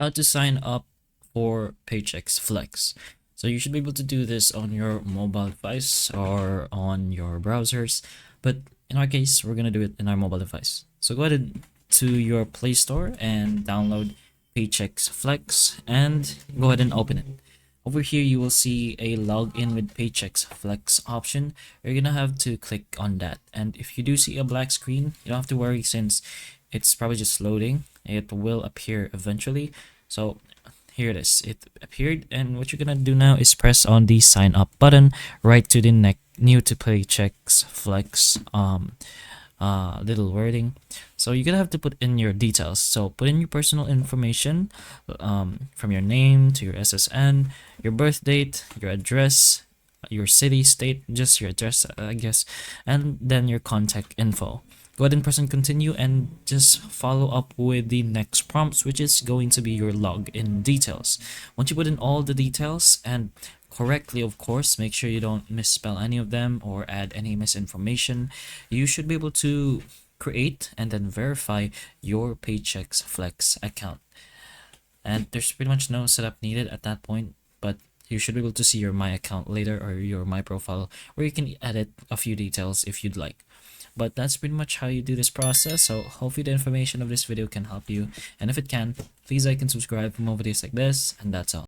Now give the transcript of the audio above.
how to sign up for Paychex Flex. So you should be able to do this on your mobile device or on your browsers, but in our case, we're gonna do it in our mobile device. So go ahead to your Play Store and download Paychex Flex and go ahead and open it. Over here, you will see a login with Paychex Flex option. You're gonna have to click on that. And if you do see a black screen, you don't have to worry since it's probably just loading. It will appear eventually. So here it is. It appeared, and what you're gonna do now is press on the sign up button right to the new to Paychex Flex little wording. So you're gonna have to put in your details. So put in your personal information, from your name to your SSN, your birth date, your address, your city, state, just your address, I guess, and then your contact info. Go ahead and press on continue and just follow up with the next prompts, which is going to be your login details. Once you put in all the details and correctly, of course, make sure you don't misspell any of them or add any misinformation, you should be able to create and then verify your Paychex Flex account. And there's pretty much no setup needed at that point, but you should be able to see your My Account later or your My Profile, where you can edit a few details if you'd like. But that's pretty much how you do this process. So hopefully the information of this video can help you, and if it can, please like and subscribe for more videos like this, and that's all.